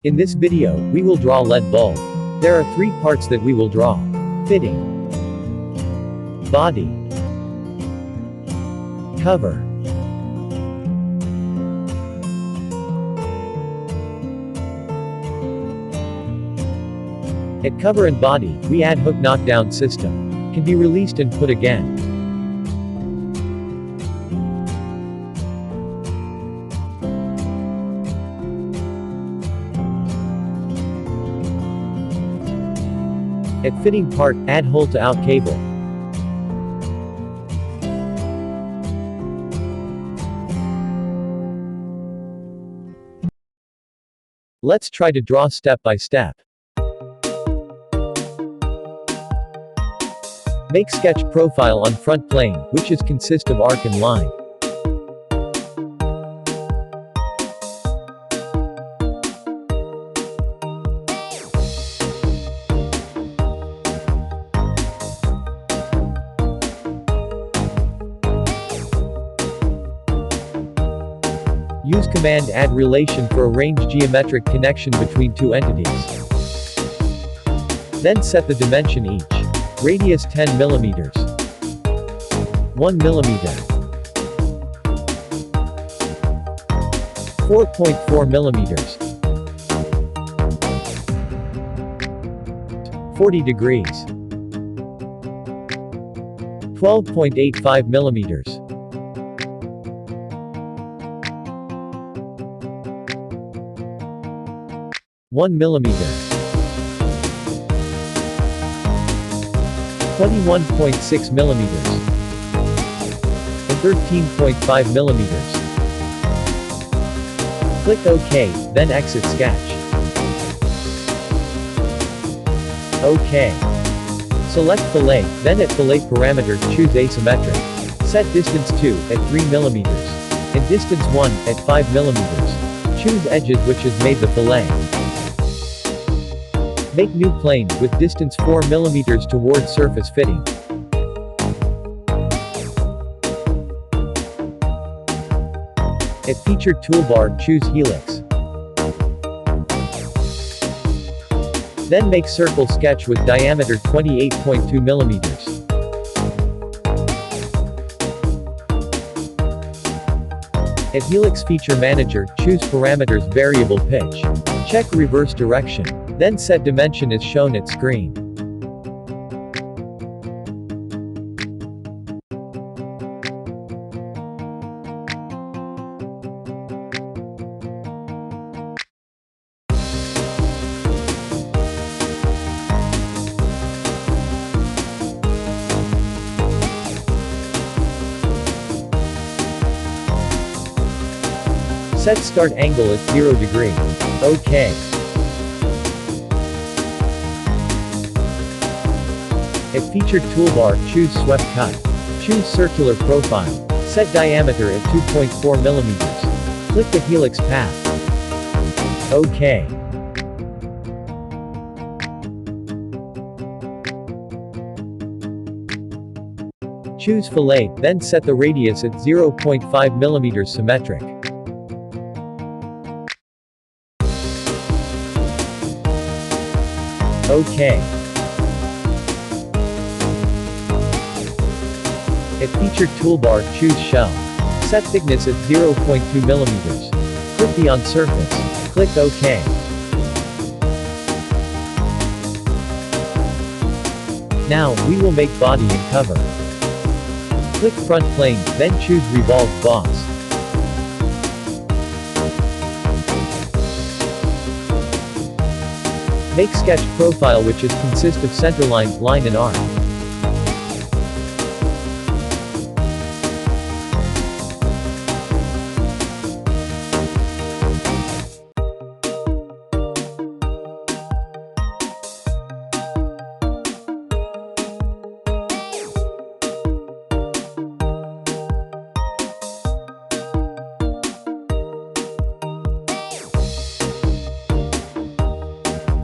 In this video, we will draw LED bulb. There are three parts that we will draw. Fitting, body, cover. At cover and body, we add hook knockdown system. Can be released and put again. At fitting part, add hole to out cable. Let's try to draw step by step. Make sketch profile on front plane, which is consist of arc and line. Use command add relation for arrange geometric connection between two entities. Then set the dimension each. Radius 10 mm, 1 mm, 4.4 mm, 40 degrees, 12.85 mm, 1 mm, 21.6 mm, and 13.5 mm. Click OK, then exit sketch. OK. Select fillet, then at fillet parameter choose asymmetric. Set distance 2 at 3 mm, and distance 1 at 5 mm. Choose edges which has made the fillet. Make new plane, with distance 4 mm toward surface fitting. At featured toolbar, choose helix. Then make circle sketch with diameter 28.2 mm. At helix feature manager, choose parameters variable pitch. Check reverse direction. Then set dimension as shown at screen. Set start angle at 0 degree. OK. At featured toolbar, choose swept cut. Choose circular profile. Set diameter at 2.4 mm. Click the helix path. OK. Choose fillet, then set the radius at 0.5 mm symmetric. OK. At featured toolbar, choose shell. Set thickness at 0.2 mm. Click the on surface. Click OK. Now, we will make body and cover. Click front plane, then choose revolve boss. Make sketch profile which is consist of centerline, line and arc.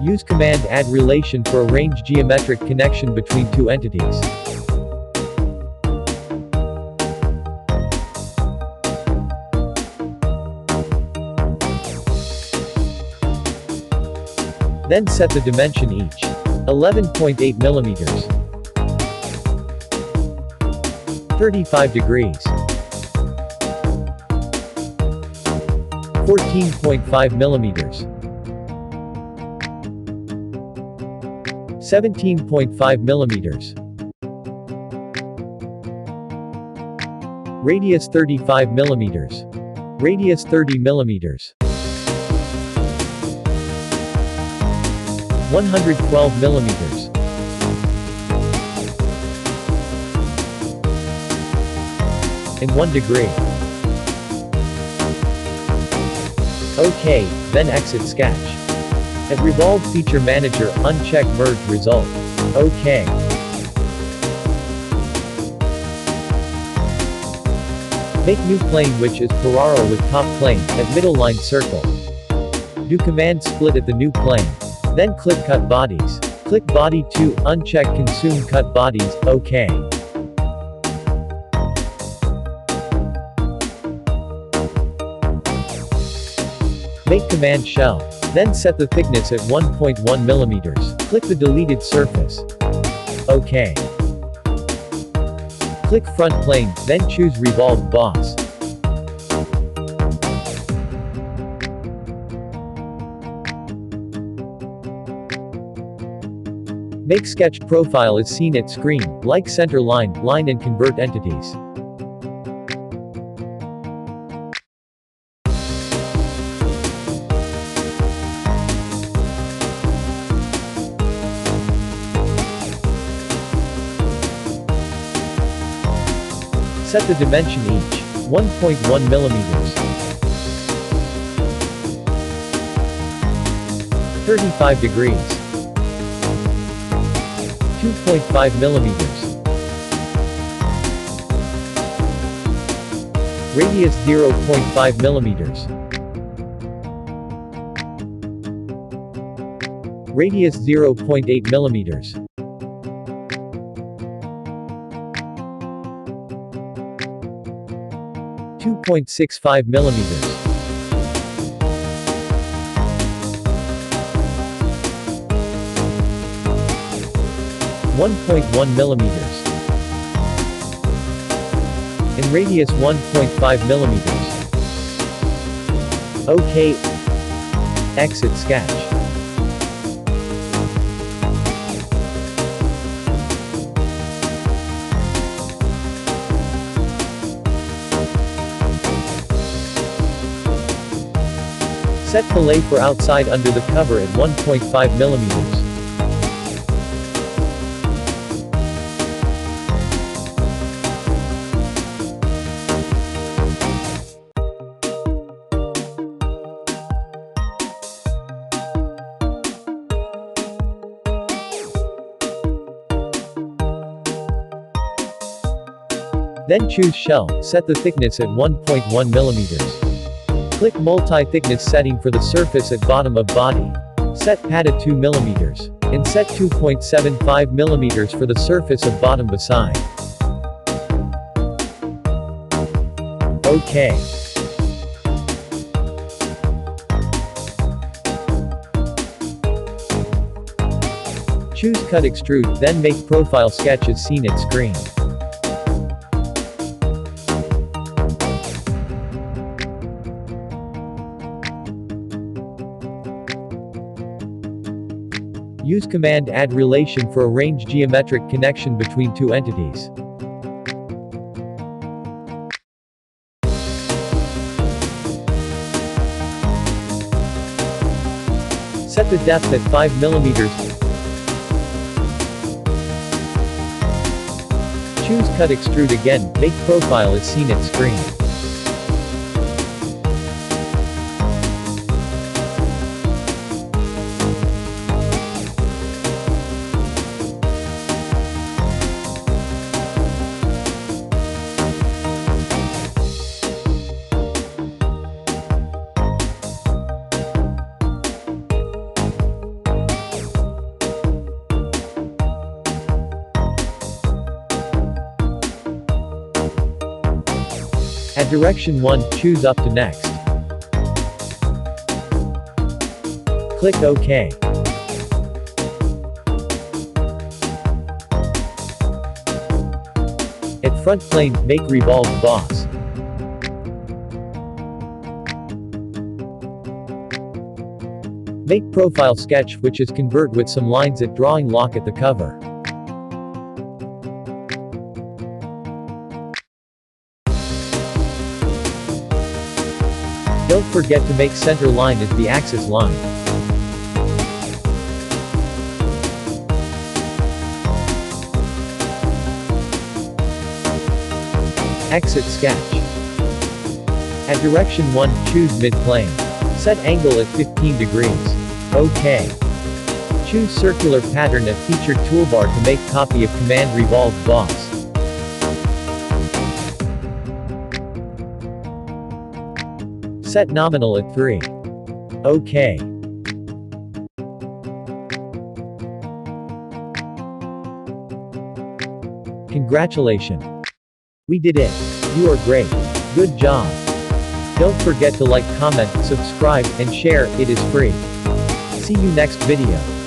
Use command add relation for arrange geometric connection between two entities. Then set the dimension each. 11.8 millimeters. 35 degrees. 14.5 millimeters. 17.5 millimeters. Radius 35 millimeters. Radius 30 millimeters. 112 millimeters. In 1 degree. OK, then exit sketch. At Revolve Feature Manager, uncheck Merge Result. OK. Make new plane which is parallel with top plane, at middle line circle. Do Command Split at the new plane. Then click Cut Bodies. Click Body 2, uncheck Consume Cut Bodies, OK. Make Command Shell. Then set the thickness at 1.1 millimeters. Click the deleted surface. OK. Click Front Plane, then choose Revolve Boss. Make sketch profile as seen at screen, like center line, line and convert entities. Set the dimension each. 1.1 millimeters. 35 degrees. 2.5 millimeters. Radius 0.5 millimeters. Radius 0.8 millimeters. 2.65 millimeters. 1.1 millimeters. In radius 1.5 millimeters. OK. Exit sketch. Set fillet for outside under the cover at 1.5 millimeters. Then choose Shell, set the thickness at 1.1 millimeters. Click multi-thickness setting for the surface at bottom of body. Set pad at 2 millimeters. And set 2.75 millimeters for the surface of bottom beside. OK. Choose Cut Extrude, then make profile sketch as seen at screen. Use Command Add Relation for arrange geometric connection between two entities. Set the depth at 5 millimeters. Choose Cut Extrude again, make profile as seen at screen. At direction 1, choose up to next. Click OK. Front plane, make revolved boss. Make profile sketch, which is convert with some lines at drawing lock at the cover. Don't forget to make center line as the axis line. Exit sketch. At direction 1, choose mid-plane. Set angle at 15 degrees. OK. Choose circular pattern at featured toolbar to make copy of command revolved boss. Set nominal at 3. OK. Congratulations. We did it. You are great. Good job. Don't forget to like, comment, subscribe, and share, it is free. See you next video.